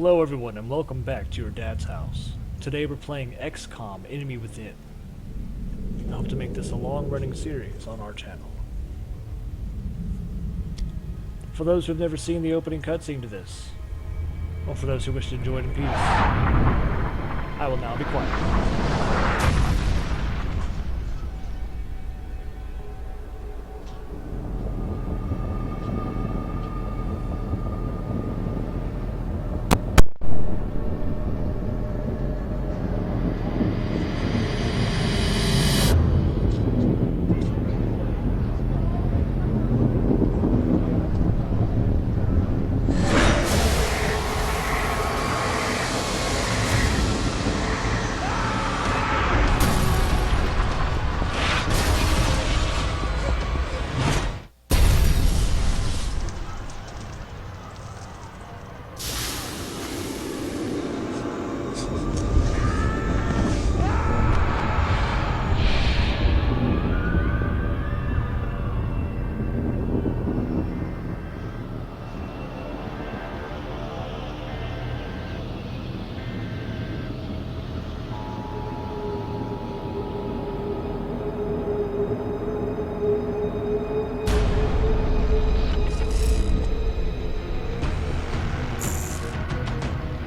Hello everyone and welcome back to your dad's house. Today we're playing XCOM Enemy Within. I hope to make this a long-running series on our channel. For those who have never seen the opening cutscene to this, or for those who wish to enjoy it in peace, I will now be quiet.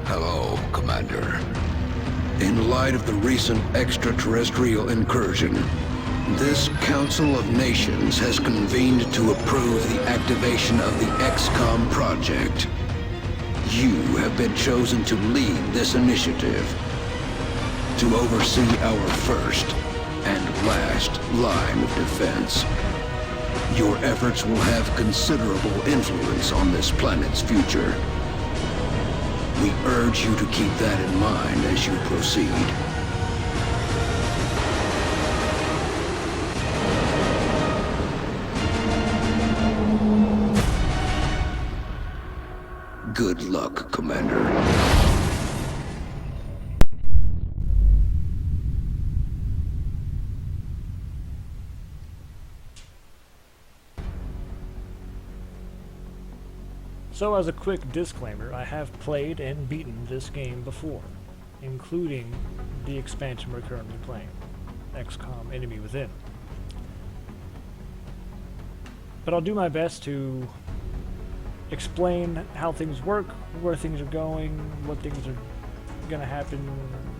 Hello, Commander. In light of the recent extraterrestrial incursion, this Council of Nations has convened to approve the activation of the XCOM project. You have been chosen to lead this initiative, to oversee our first and last line of defense. Your efforts will have considerable influence on this planet's future. We urge you to keep that in mind as you proceed. Good luck, Commander. So as a quick disclaimer, I have played and beaten this game before, including the expansion we're currently playing, XCOM Enemy Within. But I'll do my best to explain how things work, where things are going, what things are going to happen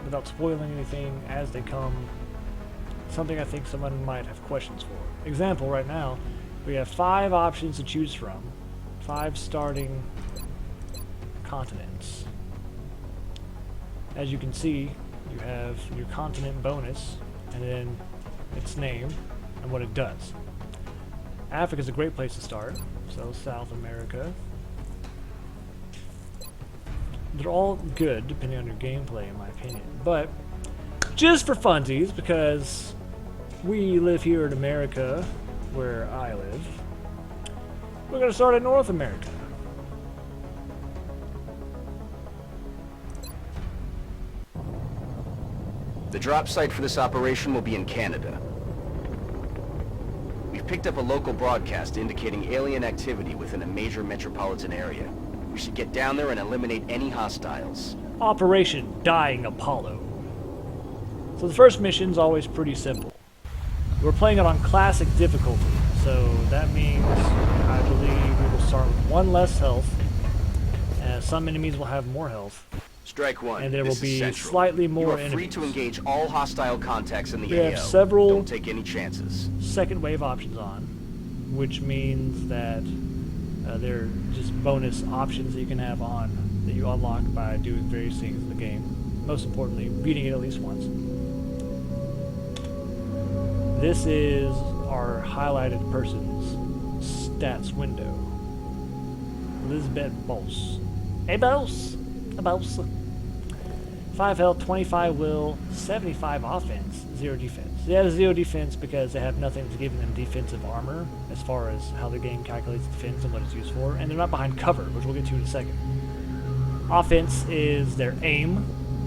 without spoiling anything as they come. Something I think someone might have questions for. Example, right now, we have 5 options to choose from. 5 starting continents. As you can see, you have your continent bonus, and then its name and what it does. Africa is a great place to start, so South America. They're all good, depending on your gameplay, in my opinion. But, just for funsies, because we live here in America, where I live, we're going to start in North America. The drop site for this operation will be in Canada. We've picked up a local broadcast indicating alien activity within a major metropolitan area. We should get down there and eliminate any hostiles. Operation Dying Apollo. So the first mission's always pretty simple. We're playing it on classic difficulty, so that means I believe we will start with 1 less health, and some enemies will have more health. Strike 1. And there will This is be Central. slightly more You are enemies. free to engage all hostile contacts in the We AO. have several Don't take any chances. second wave options on, which means that they're just bonus options that you can have on that you unlock by doing various things in the game. Most importantly, beating it at least once. This is our highlighted person's stats window. Elizabeth Boss. Hey Boss! Hey Boss! 5 health, 25 will, 75 offense, 0 defense. They have 0 defense because they have nothing that's giving them defensive armor as far as how the game calculates defense and what it's used for, and they're not behind cover, which we'll get to in a second. Offense is their aim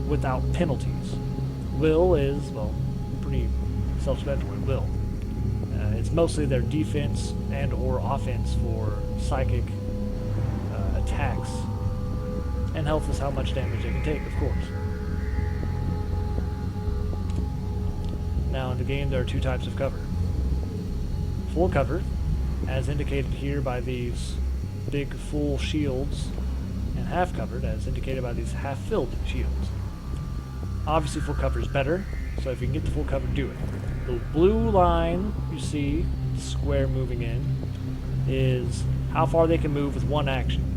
without penalties. Will is, well, pretty self-explanatory, will. It's mostly their defense and or offense for psychic attacks And health is how much damage they can take, of course. Now in the game there are two types of cover. Full cover, as indicated here by these big full shields, and half covered, as indicated by these half-filled shields. Obviously full cover is better, so if you can get the full cover, do it. The blue line you see, square moving in, is how far they can move with one action.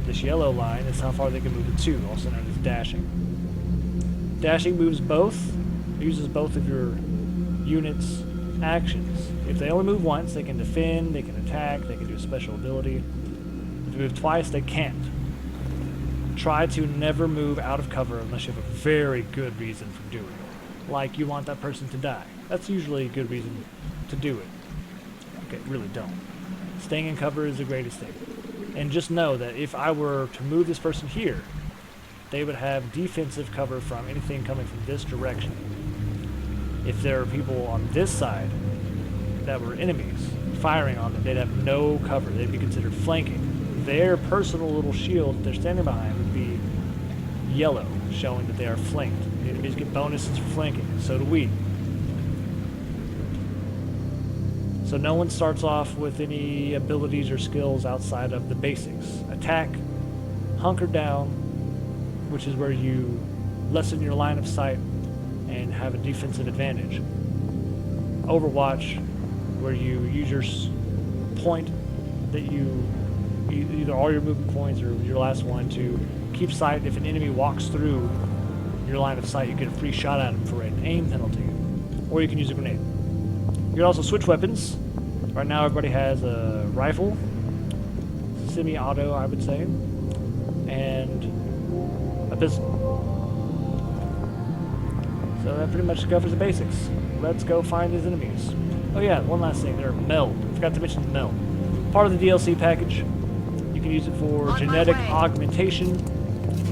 This yellow line is how far they can move with two, also known as dashing. Dashing moves both, uses both of your units' actions. If they only move once, they can defend, they can attack, they can do a special ability. If they move twice, they can't. Try to never move out of cover unless you have a very good reason for doing it. Like you want that person to die. That's usually a good reason to do it. Okay, really don't. Staying in cover is the greatest thing. And just know that if I were to move this person here, they would have defensive cover from anything coming from this direction. If there are people on this side that were enemies firing on them, they'd have no cover. They'd be considered flanking. Their personal little shield that they're standing behind would be yellow, showing that they are flanked. The enemies get bonuses for flanking, and so do we. So no one starts off with any abilities or skills outside of the basics. Attack, hunker down, which is where you lessen your line of sight and have a defensive advantage. Overwatch, where you use your point that you either all your movement points or your last one to keep sight. If an enemy walks through your line of sight, you get a free shot at him for an aim penalty, or you can use a grenade. You can also switch weapons. Right now everybody has a rifle, semi-auto I would say, and a pistol. So that pretty much covers the basics. Let's go find these enemies. Oh yeah, one last thing, they're meld. Forgot to mention the meld. Part of the DLC package. You can use it for genetic augmentation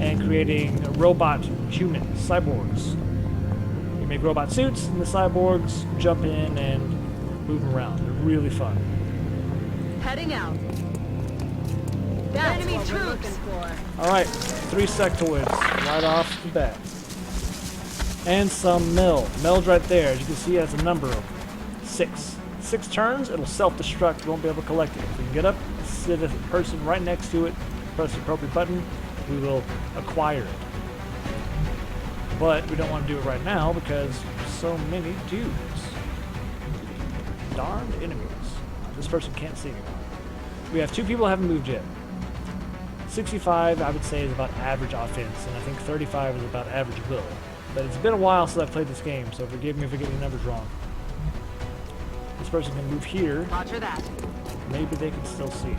and creating robot humans, cyborgs. You make robot suits, and the cyborgs jump in and move around. They're really fun. Heading out. That's enemy troops. Alright, 3 sectoids right off the bat. And some meld. Meld's right there. As you can see, it has a number of them. 6. 6 turns, it'll self-destruct. You won't be able to collect it. If we can get up, sit a person right next to it, press the appropriate button, we will acquire it. But we don't want to do it right now because so many dudes. Darned enemies. This person can't see me. We have 2 people who haven't moved yet. 65, I would say, is about average offense, and I think 35 is about average will. But it's been a while since I've played this game, so forgive me if I get the numbers wrong. This person can move here. Roger that. Maybe they can still see.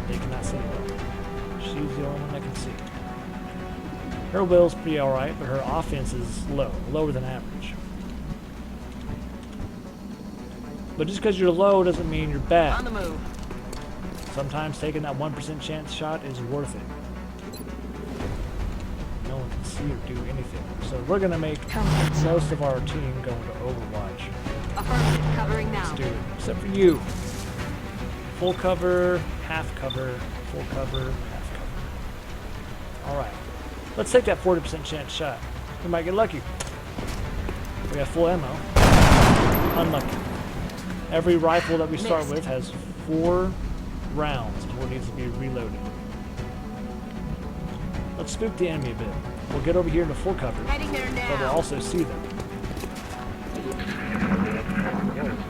They cannot see though. She's the only one that can see. Her will's pretty alright, but her offense is low. Lower than average. But just because you're low doesn't mean you're bad. On the move. Sometimes taking that 1% chance shot is worth it. No one can see or do anything. So we're going to make most of our team go into Overwatch. Affirmative, covering now. Let's do it. Except for you. Full cover, half cover, full cover, half cover. Alright. Let's take that 40% chance shot. We might get lucky. We have full ammo. Unlucky. Every rifle that we start with has 4 rounds before it needs to be reloaded. Let's spook the enemy a bit. We'll get over here into full cover, Heading there now. but we'll also see them.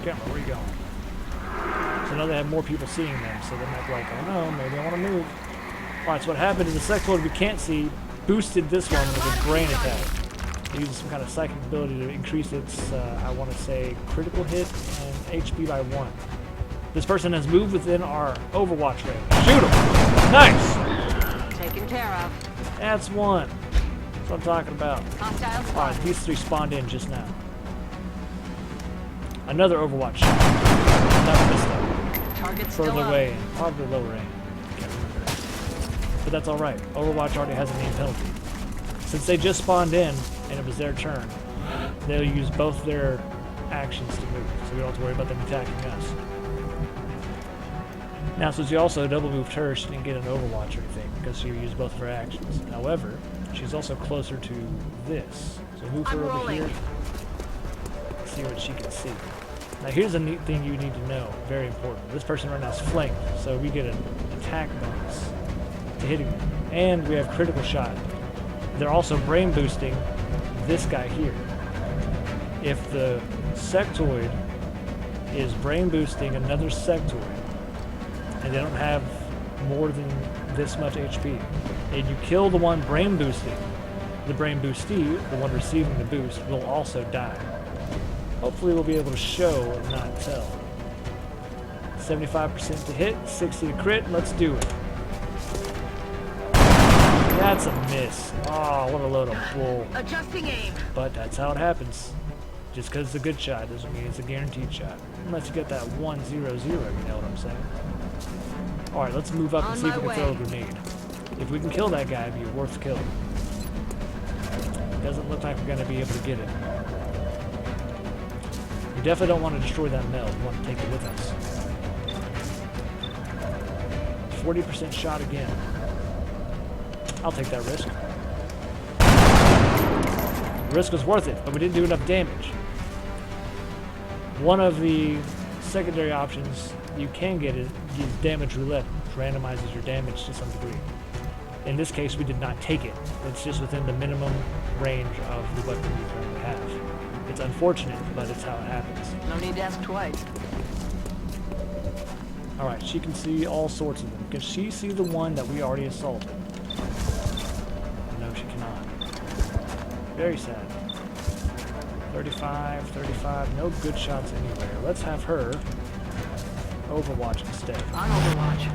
Camera, where are you going? So now they have more people seeing them, so they might be like, oh no, maybe I want to move. Alright, so what happened is the sectoid we can't see boosted this one with a brain attack. It uses some kind of psychic ability to increase its, I want to say, critical hit and HP by 1. This person has moved within our Overwatch range. Shoot him! Nice! Taken care of. That's 1. That's what I'm talking about. Hostile spot. Alright, these 3 spawned in just now. Another Overwatch shot. That missed up. Target still Further up. away, probably lower aim. Can't remember. But that's alright. Overwatch already has an aim penalty. Since they just spawned in, and it was their turn, they'll use both their actions to move, so we don't have to worry about them attacking us. Now, since you also double moved her, she didn't get an overwatch or anything because she used both of her actions. However, she's also closer to this. So move her over here. See what she can see. Now here's a neat thing you need to know, very important. This person right now is flanked, so we get an attack bonus to hitting them. And we have critical shot. They're also brain boosting this guy here. If the sectoid is brain boosting another sectoid, and they don't have more than this much HP, and you kill the one brain boosting, the brain boostee, the one receiving the boost, will also die. Hopefully we'll be able to show and not tell. 75% to hit, 60 to crit, let's do it. That's a miss. Oh, what a load of bull. Adjusting aim. But that's how it happens. Just because it's a good shot doesn't mean it's a guaranteed shot. Unless you get that 1-0-0, you know what I'm saying? Alright, let's move up and see if we can throw a grenade. If we can kill that guy, it'd be worth the kill. Doesn't look like we're going to be able to get it. We definitely don't want to destroy that meld. We want to take it with us. 40% shot again. I'll take that risk. The risk was worth it, but we didn't do enough damage. One of the secondary options you can get is damage roulette, which randomizes your damage to some degree. In this case, we did not take it. It's just within the minimum range of the weapon we currently have. It's unfortunate, but it's how it happens. No need to ask twice. Alright, she can see all sorts of them. Can she see the one that we already assaulted? No, she cannot. Very sad. 35, 35, no good shots anywhere. Let's have her overwatch instead. On Overwatch.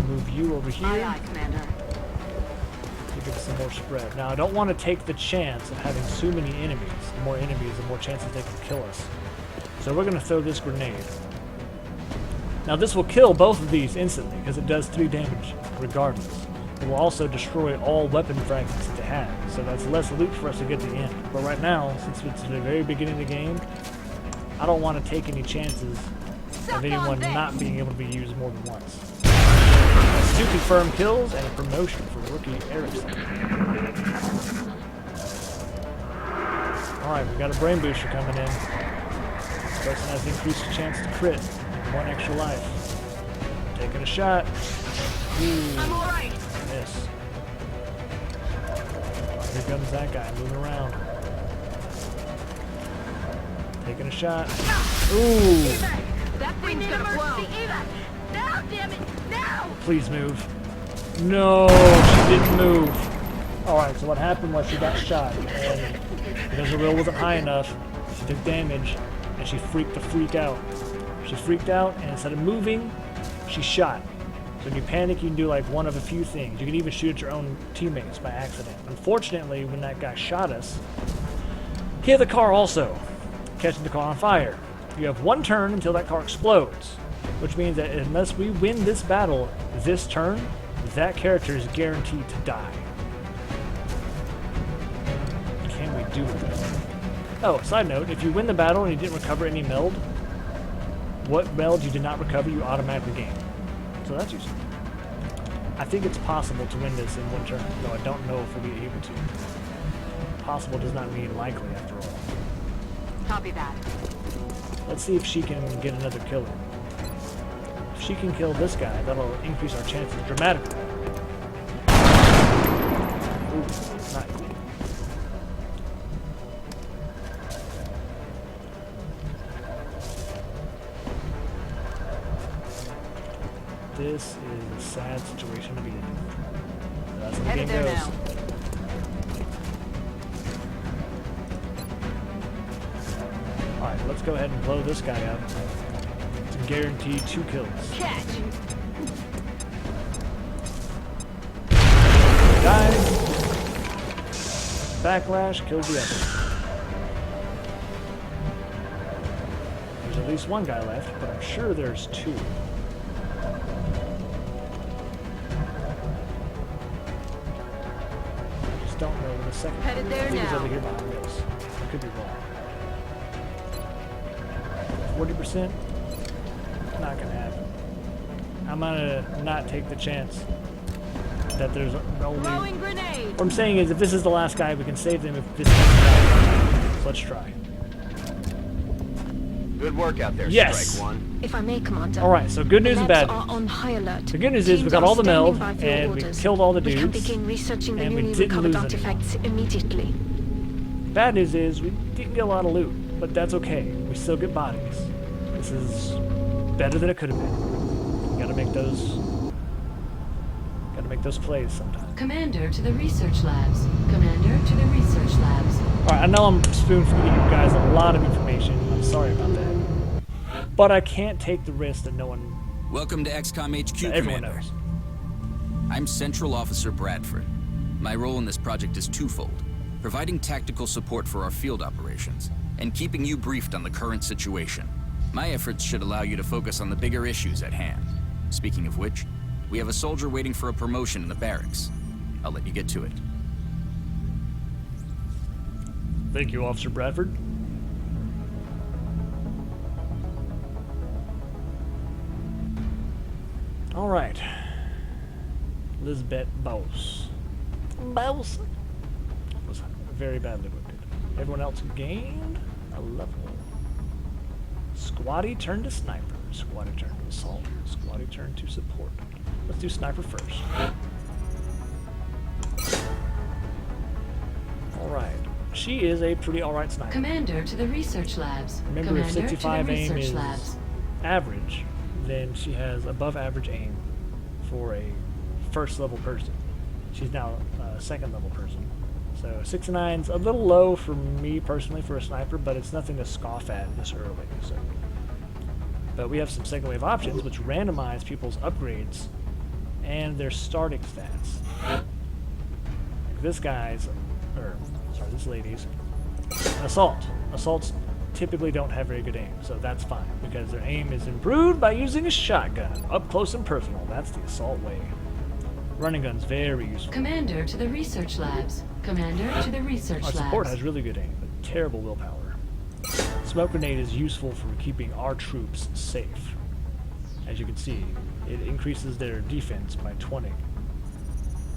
Move you over here. Aye, aye, Commander. To give us some more spread. Now, I don't want to take the chance of having too many enemies. The more enemies, the more chances they can kill us. So we're going to throw this grenade. Now, this will kill both of these instantly, because it does 3 damage regardless. It will also destroy all weapon fragments that they have, so that's less loot for us to get to the end. But right now, since it's the very beginning of the game, I don't want to take any chances of anyone not being able to be used more than once. 2 confirmed kills and a promotion for rookie Erickson. Alright, we got a brain booster coming in. This person has increased chance to crit. 1 extra life. Taking a shot. Ooh. I'm alright. Miss. Here comes that guy moving around. Taking a shot. Ooh. That thing's gonna blow. Now, damn it! Now! Please move. No, she didn't move. Alright, so what happened was she got shot, and because the roll wasn't high enough, she took damage, and she freaked the freak out. She freaked out, and instead of moving, she shot. So when you panic, you can do like one of a few things. You can even shoot at your own teammates by accident. Unfortunately, when that guy shot us, he hit the car also, catching the car on fire. You have 1 turn until that car explodes, which means that unless we win this battle this turn, that character is guaranteed to die. Can we do it? Oh, side note, if you win the battle and you didn't recover any meld, what meld you did not recover, you automatically gain. So that's useful. I think it's possible to win this in 1 turn, though I don't know if we'll be able to. Possible does not mean likely, after all. Copy that. Let's see if she can get another killer. If she can kill this guy, that'll increase our chances dramatically. Ooh, not cool. This is a sad situation to be in. That's how the game Headed there goes. now. Alright, let's go ahead and blow this guy up to guarantee 2 kills. Catch! Dies. Backlash kills the other. There's at least 1 guy left, but I'm sure there's 2. I just don't know when the second Headed there I think it's now. over here behind us. could be wrong. 40%? Not gonna happen. I'm gonna not take the chance that there's only... Throwing grenade. What I'm saying is, if this is the last guy, we can save them if this comes out. So let's try. Good work out there, Yes. Strike One. If I may, Commander. Alright, so good news and bad Labs are news. on high alert. The good news is we Teams got are all the standing meld, by for your and we orders. killed all the We can dudes, begin researching the and we newly didn't recovered lose artifacts immediately. Bad news is, we didn't get a lot of loot, but that's okay. We still get bodies. This is better than it could have been. Gotta make those plays sometime. Commander to the research labs. Commander to the research labs. Alright, I know I'm spoon-feeding you guys a lot of information. I'm sorry about that. But I can't take the risk that no one... Welcome to XCOM HQ, that everyone Commander. knows. I'm Central Officer Bradford. My role in this project is twofold: providing tactical support for our field operations, and keeping you briefed on the current situation. My efforts should allow you to focus on the bigger issues at hand. Speaking of which, we have a soldier waiting for a promotion in the barracks. I'll let you get to it. Thank you, Officer Bradford. Alright. Lisbeth Bose. Bose was very badly wounded. Everyone else gained a level. Squatty turned to sniper. Squatty turned to assault. Squatty turned to support. Let's do sniper first. Alright. She is a pretty alright sniper. Commander to the research labs. Remember, if Commander 65 to the aim research is labs. average, then she has above average aim for a first level person. She's now a second level person. So 69's a little low for me personally for a sniper, but it's nothing to scoff at this early. So. But we have some second wave options which randomize people's upgrades and their starting stats. Like this guy's, or sorry, this lady's, an assault. Assaults typically don't have very good aim, so that's fine because their aim is improved by using a shotgun, up close and personal. That's the assault way. Running gun's very useful. Commander to the research labs. Commander to the research Our labs. support has really good aim, but terrible willpower. Smoke grenade is useful for keeping our troops safe. As you can see, it increases their defense by 20.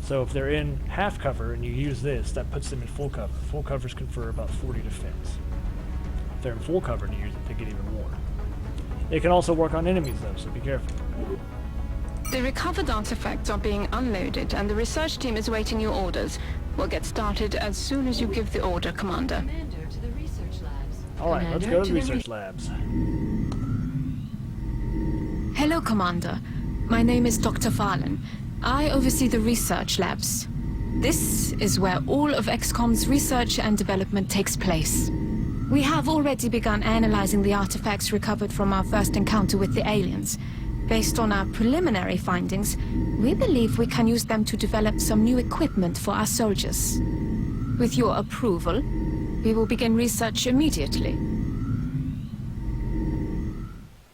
So if they're in half cover and you use this, that puts them in full cover. Full covers confer about 40 defense. If they're in full cover and you use it, they get even more. It can also work on enemies though, so be careful. The recovered artifacts are being unloaded, and the research team is waiting your orders. We'll get started as soon as you give the order, Commander. Commander to the research labs. Alright, let's Commander go to the the research labs. Hello, Commander. My name is Dr. Valen. I oversee the research labs. This is where all of XCOM's research and development takes place. We have already begun analyzing the artifacts recovered from our first encounter with the aliens. Based on our preliminary findings, we believe we can use them to develop some new equipment for our soldiers. With your approval, we will begin research immediately.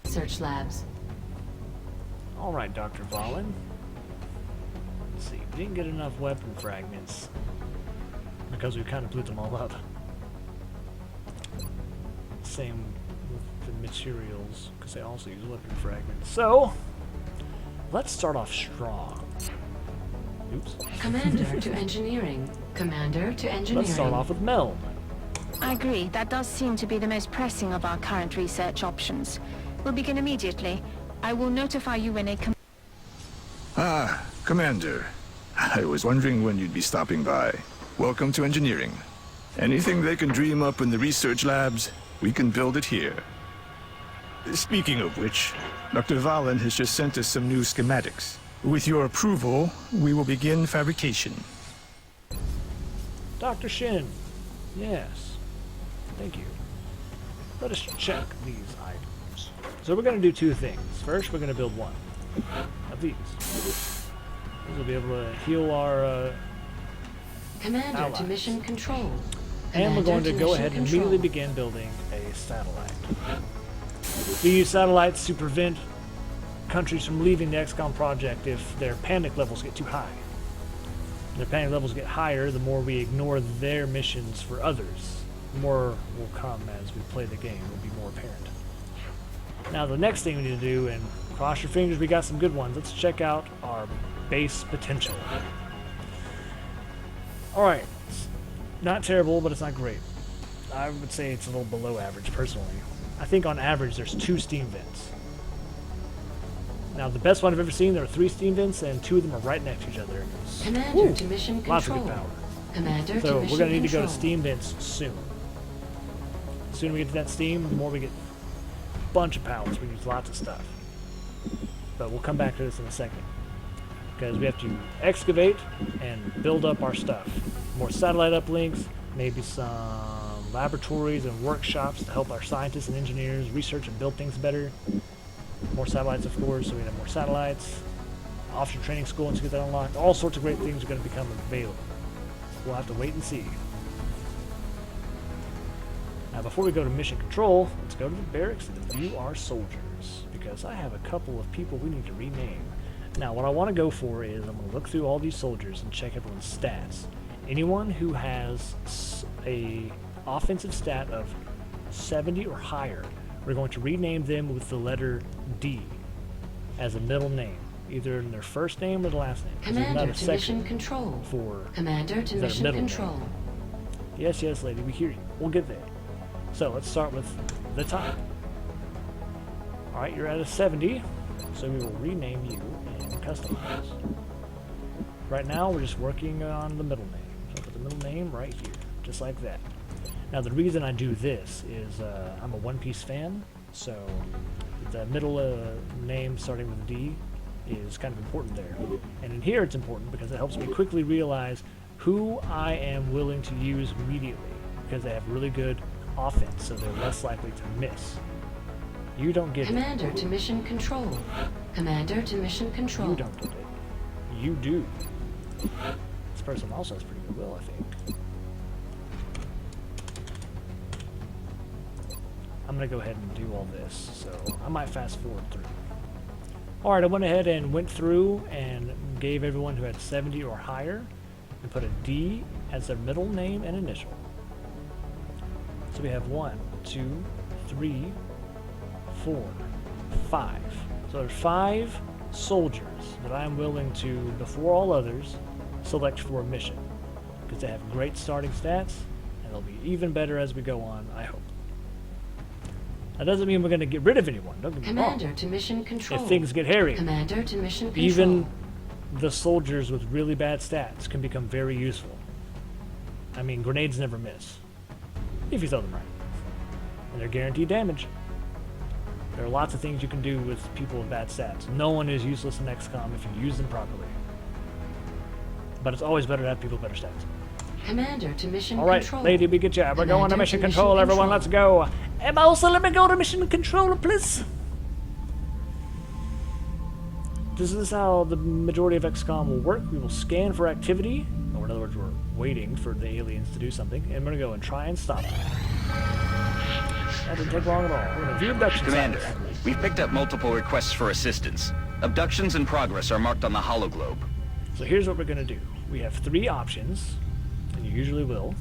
research labs. Alright, Dr. Valen. Let's see, we didn't get enough weapon fragments because we kind of blew them all up. Same with the materials, because they also use weapon fragments. So, let's start off strong. Oops. Commander to engineering. Commander to engineering. Let's start off with meld. I agree. That does seem to be the most pressing of our current research options. We'll begin immediately. I will notify you when a Commander. I was wondering when you'd be stopping by. Welcome to engineering. Anything they can dream up in the research labs, we can build it here. Speaking of which, Dr. Valen has just sent us some new schematics. With your approval, we will begin fabrication. Dr. Shin. Yes. Thank you. Let us check these items. So we're going to do two things. First, we're going to build one of these. We'll be able to heal our Commander to allies. mission control. and we're going to go mission ahead and control. immediately begin building a satellite. We use satellites to prevent countries from leaving the XCOM project if their panic levels get too high. When their panic levels get higher, the more we ignore their missions for others. more will come as we play the game. It'll be more apparent. Now the next thing we need to do, and cross your fingers we got some good ones, let's check out our base potential. Alright, not terrible, but it's not great. I would say it's a little below average, personally. I think on average there's 2 steam vents. Now the best one I've ever seen, there are 3 steam vents, and 2 of them are right next to each other. Commander to mission control. Lots of good power. Commander to So mission we're going to need to go to control. steam vents soon. The sooner we get to that steam, the more we get a bunch of power. So we use lots of stuff. But we'll come back to this in a second. Because we have to excavate and build up our stuff. More satellite uplinks, maybe some laboratories and workshops to help our scientists and engineers research and build things better. More satellites, of course, so we have more satellites. Officer training school, once you get that unlocked. All sorts of great things are going to become available. We'll have to wait and see. Now, before we go to mission control, let's go to the barracks and view our soldiers, because I have a couple of people we need to rename. Now, what I want to go for is I'm going to look through all these soldiers and check everyone's stats. Anyone who has a offensive stat of 70 or higher, we're going to rename them with the letter D as a middle name, either in their first name or the last name. There's not Commander a to section mission control. for Commander to their mission middle control. name. Yes, yes, lady, we hear you. We'll get there. So let's start with the top. Alright, you're at a 70, so we will rename you and customize. Right now, we're just working on the middle name. So put the middle name right here, just like that. Now, the reason I do this is I'm a One Piece fan, so the middle name starting with D is kind of important there. And in here, it's important because it helps me quickly realize who I am willing to use immediately, because they have really good offense, so they're less likely to miss. You don't get Commander it. to mission control. Commander to mission control. You don't get it. You do. This person also has pretty good will, I think. I'm going to go ahead and do all this, so I might fast forward through. Alright, I went ahead and went through and gave everyone who had 70 or higher and put a D as their middle name and initial. So we have 1, 2, 3, 4, 5. So there's 5 soldiers that I'm willing to, before all others, select for a mission. Because they have great starting stats, and they'll be even better as we go on, I hope. That doesn't mean we're going to get rid of anyone, don't get me wrong. Commander to mission control. If things get hairy, Commander to mission control. even the soldiers with really bad stats can become very useful. I mean, grenades never miss, if you throw them right. And they're guaranteed damage. There are lots of things you can do with people with bad stats. No one is useless in XCOM if you use them properly. But it's always better to have people with better stats. Commander to mission Alright, control. lady, be good job. We're going to Commander mission to mission control, everyone. control. Let's go. Emma, also let me go to mission control, please. This is how the majority of XCOM will work. We will scan for activity, or in other words, we're waiting for the aliens to do something, and we're going to go and try and stop them. That didn't take long at all. We're going to view abduction Commander, sites. we've picked up multiple requests for assistance. Abductions in progress are marked on the hologlobe. So here's what we're going to do. We have 3 options, and you usually will.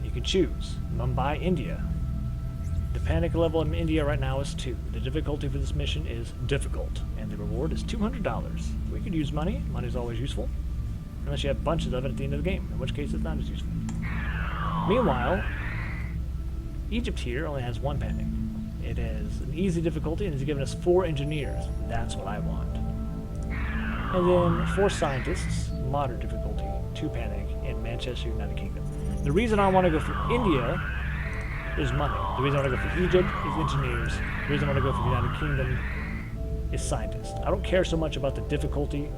You can choose Mumbai, India. The panic level in India right now is 2. The difficulty for this mission is difficult, and the reward is $200. We could use money. Money's always useful, unless you have bunches of it at the end of the game, in which case it's not as useful. Meanwhile, Egypt here only has 1 panic. It has an easy difficulty, and it's given us 4 engineers. That's what I want. And then 4 scientists, moderate difficulty, 2 panic, in Manchester, United Kingdom. The reason I want to go for India is money. The reason I want to go for Egypt is engineers. The reason I want to go for the United Kingdom is scientists. I don't care so much about the difficulty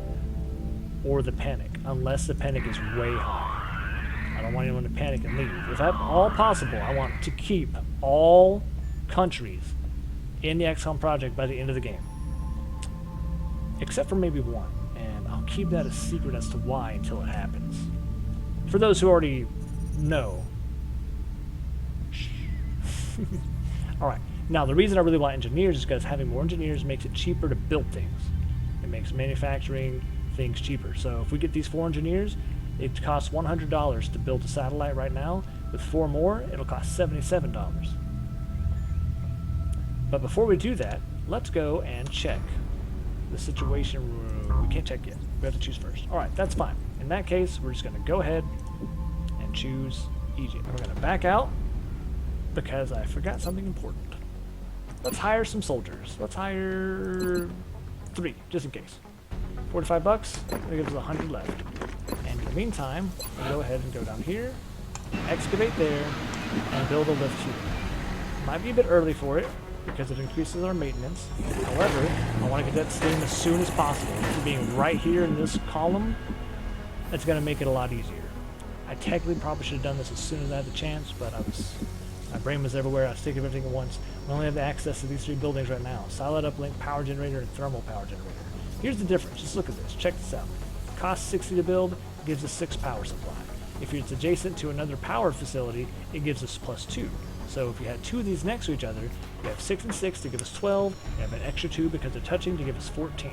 or the panic, unless the panic is way high. I don't want anyone to panic and leave. If at all possible, I want to keep all countries in the XCOM project by the end of the game. Except for maybe 1. And I'll keep that a secret as to why until it happens. For those who already know. Alright, now the reason I really want engineers is because having more engineers makes it cheaper to build things. It makes manufacturing things cheaper. So if we get these 4 engineers, It costs $100 to build a satellite right now. With 4 more, it'll cost $77. But before we do that, let's go and check the situation room. We can't check yet. We have to choose first. Alright, that's fine. In that case, we're just going to go ahead and choose Egypt. We're going to back out because I forgot something important. Let's hire some soldiers. Let's hire 3, just in case. 45 bucks, that gives us 100 left. And in the meantime, we'll go ahead and go down here, excavate there, and build a lift here. Might be a bit early for it, because it increases our maintenance. However, I want to get that steam as soon as possible. Being right here in this column, that's going to make it a lot easier. I technically probably should have done this as soon as I had the chance, but my brain was everywhere. I was thinking of everything at once. We only have the access to these 3 buildings right now. Solid uplink, power generator, and thermal power generator. Here's the difference. Just look at this. Check this out. Costs 60 to build, gives us 6 power supply. If it's adjacent to another power facility, it gives us +2. So if you had 2 of these next to each other, you have 6 and 6 to give us 12, you have an extra 2 because they're touching to give us 14.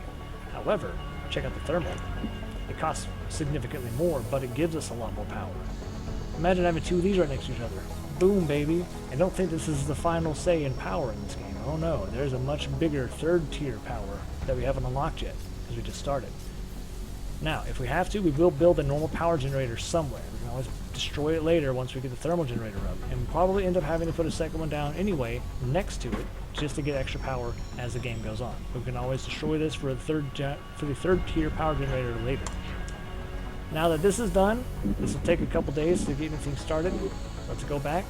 However, check out the thermal. It costs significantly more, but it gives us a lot more power. Imagine having 2 of these right next to each other. Boom, baby. I don't think this is the final say in power in this game. Oh no, there's a much bigger 3rd tier power that we haven't unlocked yet, because we just started. Now, if we have to, we will build a normal power generator somewhere. We can always destroy it later once we get the thermal generator up, and we'll probably end up having to put a second one down anyway next to it just to get extra power as the game goes on. We can always destroy this for the 3rd tier power generator later. Now that this is done, this will take a couple days to get anything started. Let's go back